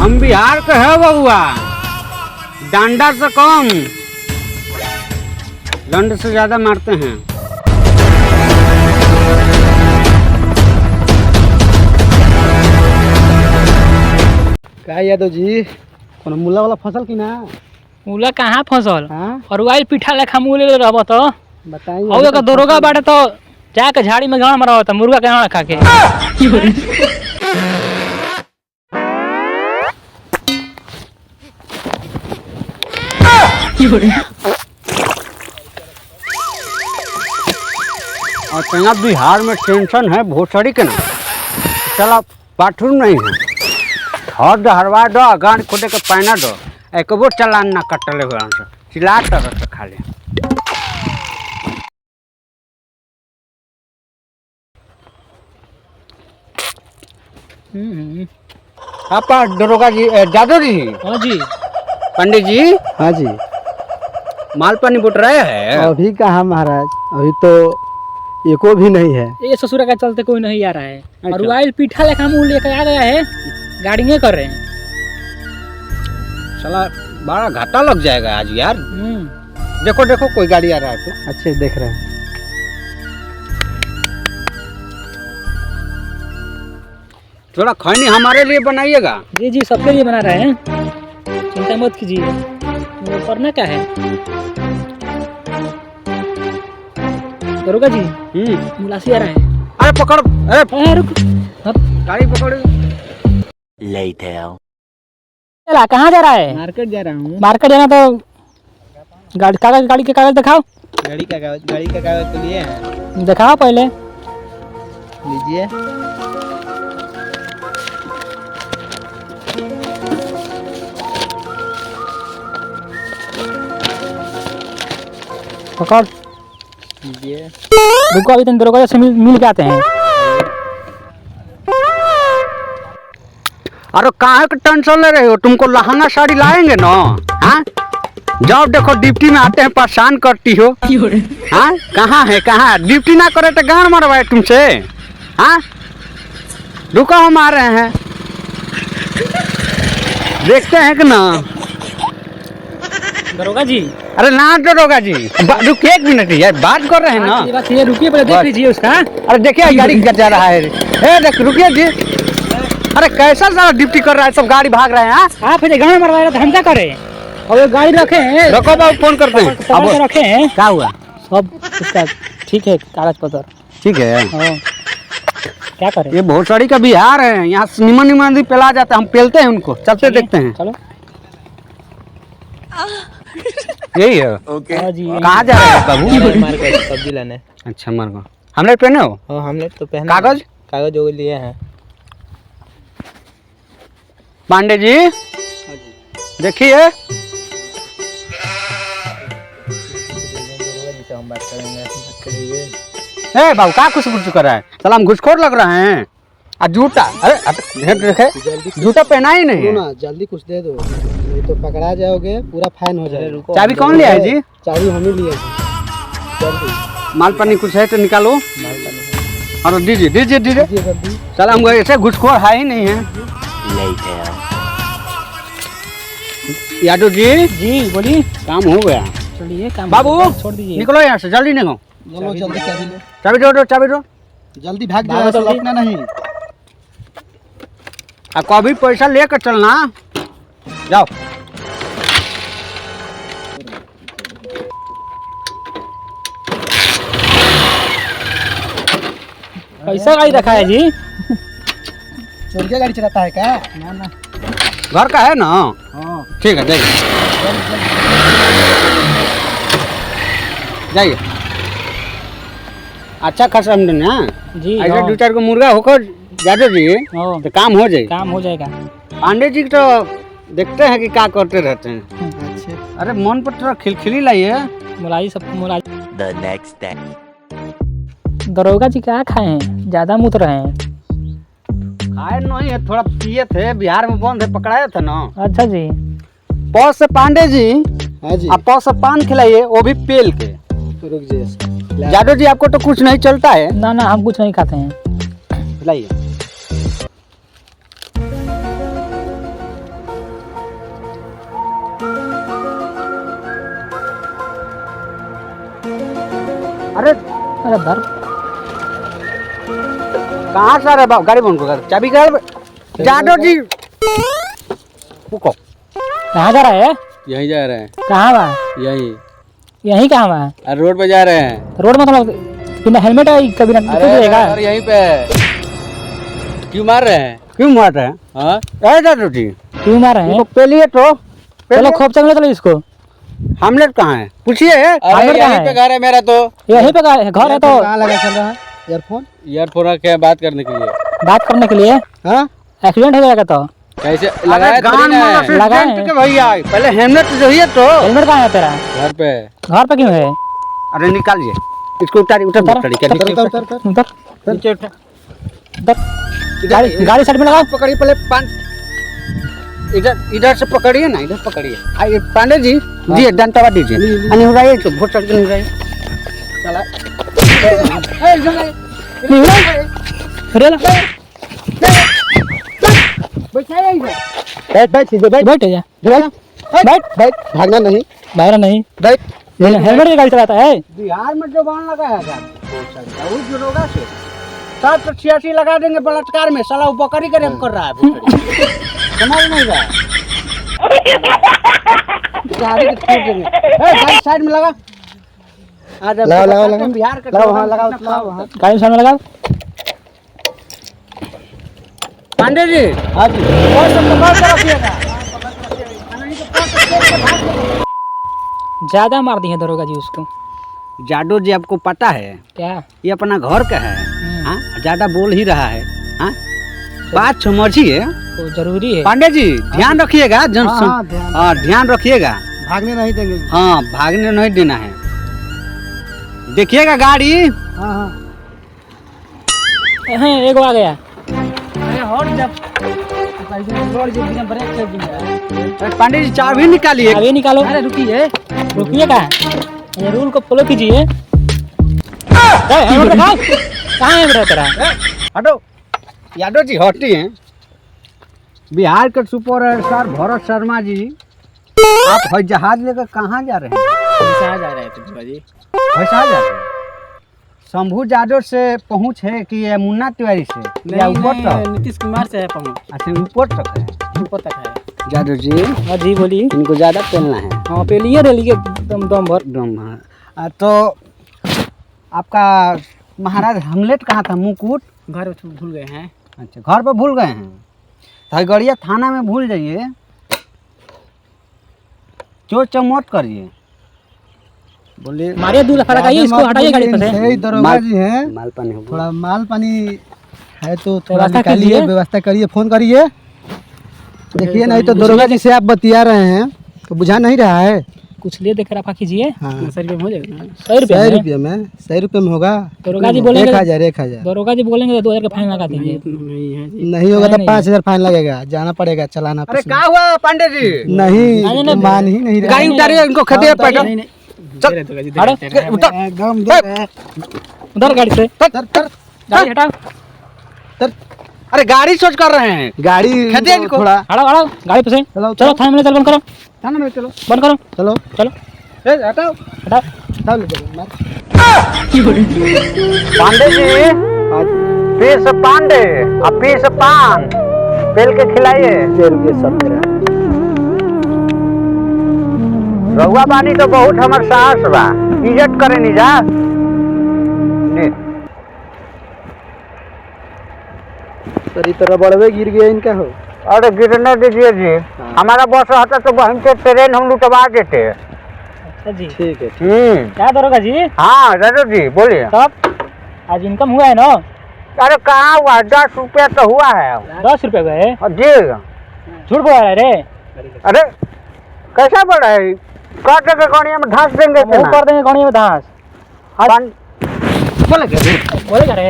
हम बिहार के है बबुआ, डंडा से कम दंड से ज्यादा मारते हैं। क्या यादव जी कोनो मूला वाला फसल की ना? मूला कहाँ फसल और वाइल पीठा लेखा मूले रहब तो बताइए। और का दरोगा बाटे तो जाके झाड़ी में गाड़ मरवा मुर्गा के खा के। और तेना बिहार में टेंशन है भोसड़ी के ना, चला बाथरूम नहीं है, थर हरवा दो, गांड खोटे के पहना दो, एक वो चलान ना कटले हुए से चिल्ला तरह खाली। आप दरोगा जी, जादव जी। हाँ जी। पंडित जी। हाँ जी। माल पानी बुट रहे हैं? अभी कहाँ महाराज, अभी तो एको भी नहीं है। ये ससुर का चलते कोई नहीं आ रहा है। अच्छा। और वाइल पीठा लेखा मुंह लेकर आ गया है, गाड़ियाँ कर रहे हैं। साला बड़ा घाटा लग जाएगा आज यार। देखो देखो कोई गाड़ी आ रहा है तो। अच्छे देख रहे हैं। थोड़ा खैनी हमारे लिए बनाइएगा। जी जी, सबके लिए बना रहे हैं, चिंता मत कीजिए। वो करना क्या है दरोगा जी? मुलासी आ रहा है। अरे पकड़, अरे रुक, गाड़ी पकड़। चला कहाँ जा रहा है? मार्केट जा रहा हूँ। मार्केट जाना तो गाड़ी के कागज दिखाओ। गाड़ी का कागज तो लिए हैं। दिखाओ पहले। लीजिए। पकड़ लीजिए। रुको, अभी तुम दरोगा से मिल के आते हैं। अरे कहाँ के टेंशन ले रहे हो? तुमको लहंगा साड़ी लाएंगे ना। हाँ, जब देखो ड्यूटी में आते हैं परेशान करती हो। हाँ, कहाँ है, कहाँ ड्यूटी ना करे तो गाड़ मरवाए तुमसे। हाँ, रुको हम आ रहे हैं, देखते हैं कि ना। दरोगा जी। अरे ना दरोगा जी, रुकिए एक मिनट यार, बात कर रहे हैं ना। ये रुकिए, पहले देख लीजिए उसका। अरे देखिए गाड़ी जा रहा है। देख रुकिए जी। अरे कैसा सारा ड्यूटी कर रहा है, सब गाड़ी भाग रहे हैं। आप गाड़ी मरवा रहे तो हम क्या करें? और ये गाड़ी रखे हैं। रखो बाबू, फोन करते हैं। अब रखे हैं। क्या हुआ? सब उसका ठीक है, कागज पत्र ठीक है। हाँ। क्या करें? ये भोसड़ी का बिहार है, यहाँ निमन निमन पेला जाता है, हम पेलते हैं उनको, चलते देखते हैं। चलो। यही है। हाँ जी। कहाँ जा रहे हैं बाबू? मार्केट सब्जी लाने। अच्छा मार्को, हमने पहने हो? हाँ हमने तो पहना। कागज वो लिए हैं। पांडे जी देखिए। हम बात करेंगे। ए बाबू क्या कुछ कुछ कर रहा है? चला हम घुसखोर लग रहे हैं। आ जूता, अरे देखे जूता पहना ही नहीं है। ना जल्दी कुछ दे दो, नहीं तो पकड़ा जाओगे, पूरा फाइन हो जाएगा। चाबी कौन लिया है जी? चाबी हम ही लिए हैं। जल्दी माल पानी कुछ है तो निकालो। अरे दीजिए दीजिए दीजिए। चला हम ऐसे घुसखोर है ही नहीं है। यादव जी। जी बोलिए। काम हो गया। चलिए काम बाबू छोड़ दीजिए। निकलो यहाँ से, जल्दी निकलो। जल्दी चाबी लो। चाबी दो, चाबी दो। जल्दी भाग जाओ, ऐसा लौटना नहीं। कभी पैसा लेकर चलना। जाओ। पैसा गाड़ी रखा है जी? चोर के गाड़ी चलाता है क्या? ना घर का है ना? हाँ ठीक है, जाइए जाइए। अच्छा खासा आमदनी है जी। ऐसे दो चार को मुर्गा होकर जादव जी हाँ। तो काम हो जाएगा। काम हो जाएगा। पांडे जी तो देखते हैं कि क्या करते रहते हैं। अच्छा। अरे मन पर थोड़ा खिलखिली लाइए। मुलाई सब मुलाई। The next day। दरोगा जी क्या खाए हैं? ज्यादा मुत रहे हैं। खाए नहीं है, थोड़ा पिए थे, बिहार में बंद है, पकड़ाया था ना। अच्छा जी। पौष से पांडे जी। हाँ जी। आप पौष से पान खिलाइए, वो भी पेल के। रुक जाइए। जादव जी आपको तो कुछ नहीं चलता है? ना ना, हम कुछ नहीं खाते हैं। खिलाइए। अरे धर कहाँ से आ रहे गाड़ी बंद कर चाबी कर जादव जी रुको कहाँ जा रहा है? यहीं जा रहे हैं। कहाँ बा? यहीं यहीं कहाँ बा? अरे रोड पे जा रहे हैं। रोड में मतलब बिना हेलमेट है कभी ना देगा। अरे यहीं पे क्यों मार रहे हैं? क्यों मार रहे हैं? हाँ ए जादव जी क्यों मार रहे हैं? पहले तो चलो खूब चल चलो इसको। हमले कहाँ है पूछिए। अरे हेलमेट कहाँ यहीं पे है? घर है मेरा तो। यहीं पे घर है तो कहाँ लगा चल रहा है ईयरफोन? ईयरफोन रखे हैं बात करने के लिए। बात करने के लिए। हाँ एक्सीडेंट हो जाएगा तो कैसे अरे लगाया गान थोड़ी ना मारा है। से लगाए डेंट हैं। के भैया पहले हेलमेट चाहिए तो। हेलमेट कहाँ है तेरा? घर पे घर पे क्यों है? अरे निकालिए इसको उतारिए उतर उतर, पकड़िए उतर उतर उतर उतर उधर नीचे उठा उधर गाड़ी साइड में लगाओ। पकड़िए पहले इधर से पकड़िए ना इधर पकड़िए आइए पांडे जी जी डंडा दीजिए अनि उड़ाइए तो भोट चढ़ के नहीं उड़ाइए चला ए इधर आइए नहीं उड़ा। अरे ला बैठाइए इधर बैठ बैठ सीधे बैठ बैठ जा बैठ बैठ भागना नहीं बाहर नहीं। बैठ हेलमेट की गाड़ी चलाता है। बिहार में जो बांध लगाया था उस दरोगा से 786 लगा देंगे बलात्कार में साला वो बकरी का रेप कर रहा है भोसड़ी। समझ नहीं रहा गाड़ी के छोड़ देंगे गाड़ी साइड में लगा आ जा लगाओ, लगाओ, लगाओ। बिहार का लगाओ वहाँ लगाओ लगाओ वहाँ। गाड़ी सामने लगाओ। पांडे जी हाँ जी और सब पकड़ कर रखिएगा। ज्यादा मार दी है दरोगा जी उसको। जादव जी आपको पता है क्या? ये अपना घर का है हाँ ज्यादा बोल ही रहा है हाँ बात समझिए तो जरूरी है। पांडे जी ध्यान रखिएगा जन हाँ, ध्यान हाँ ध्यान रखिएगा भागने नहीं देंगे। हाँ भागने नहीं देना है देखिएगा गाड़ी हाँ हाँ एक आ गया। पांडे जी चाबी निकालिए अभी निकालो। अरे रुकिए रुकिए का ये रूल को फॉलो कीजिए। हेलमेट दिखाओ। कहाँ है बेटा तेरा? हटो यादव जी हटिए बिहार के सुपर स्टार भरत शर्मा जी आप हवाई जहाज लेकर कहाँ जा रहे हैं? कहाँ जा रहे हैं तुम जी? वैसा जा रहे हैं शंभू यादव से पहुँच है कि ये मुन्ना तिवारी से या ऊपर तक? नीतीश कुमार से है पहुँच। अच्छा ऊपर तक है ऊपर तक है। यादव जी हाँ जी बोलिए। इनको ज़्यादा पेलना है हाँ पे लिए रेलिए दम भर। दम है तो आपका महाराज हमलेट कहाँ था मुकुट? घर भूल गए हैं। अच्छा घर पर भूल गए हैं तो गड़िया थाना में भूल जाइए चोर चमोट करिए बोलिए मारिए 2 लाख लगाइए इसको हटाइए गाड़ी पे से। सही दरोगा जी हैं माल पानी हो थोड़ा माल पानी है तो थोड़ा व्यवस्था निकालिए कीजिए। व्यवस्था करिए फोन करिए। देखिए नहीं तो दरोगा जी से आप बतिया रहे हैं तो बुझा नहीं रहा है। कुछ लिए देकर आप कीजिए। हाँ 100 रुपये में हो जाएगा। 100 100 रुपये में। रुपये में 100 रुपये में होगा। दरोगा जी बोलेंगे 1000 1000 दरोगा जी बोलेंगे तो 2000 का फाइन लगा देंगे। नहीं होगा तो नहीं, 5000 फाइन लगेगा जाना पड़ेगा चलाना अरे पड़ेगा। क्या हुआ पांडे जी नहीं मान ही नहीं रहा। गाड़ी उतारिए इनको खदे पैदल चल हटो उतर एकदम दे रहे हैं। उधर गाड़ी से। तर तर गाड़ी हटाओ। तर अरे गाड़ी सोच कर रहे हैं गाड़ी खदे इनको। थोड़ा हटाओ हटाओ गाड़ी पे से। चलो चलो थाने में चल बंद करो। थाना में चलो बंद करो। चलो चलो ए, हटाओ हटाओ। चल ले चलो मार। पांडे जी पीस पांडे और पीस पान पेल के खिलाइए तेल के सब मेरा रहुआ पानी तो बहुत हमर साहस बा इज्जत करे नहीं जा जी सर तरह बड़वे गिर गया इनका हो। अरे गिरने दीजिए जी हमारा बस रहता तो वहीं से ट्रेन हम लुटवा देते। अच्छा जी। ठीक है क्या दरोगा जी? हाँ दादा जी बोलिए तब आज इनकम हुआ है ना? अरे कहाँ हुआ 10 रुपया तो हुआ है 10 रुपये गए। जी झूठ बोल रहा है रे। अरे कैसा बोला है काटे के गणिया में घास देंगे वो कर देंगे गौड़ी में घास। बोले क्या बोले क्या रे?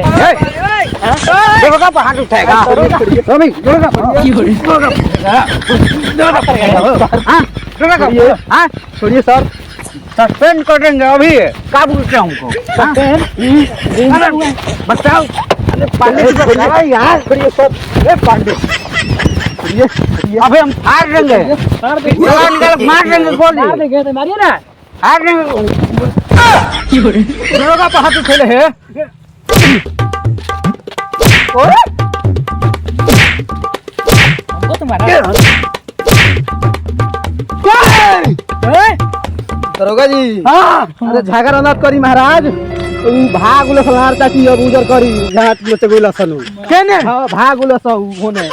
देखो का हाथ उठाएगा रवि देखो का हाँ छोड़िए सर सस्पेंड कर देंगे अभी काबू से हमको बताओ अरे पांडे यार छोड़िए सर ए पांडे अभी हम फाड़ देंगे मार देंगे गोली मार देंगे तो मारिए ना। अरे दरोगा पर हाथ उठेले है ओए हमको तुम्हारा दरोगा जी हाँ अरे झगड़ा मत करी महाराज उ भाग उलस लार चाची अब उधर करी घाट में चगुला सनु केने हां भाग उलस होने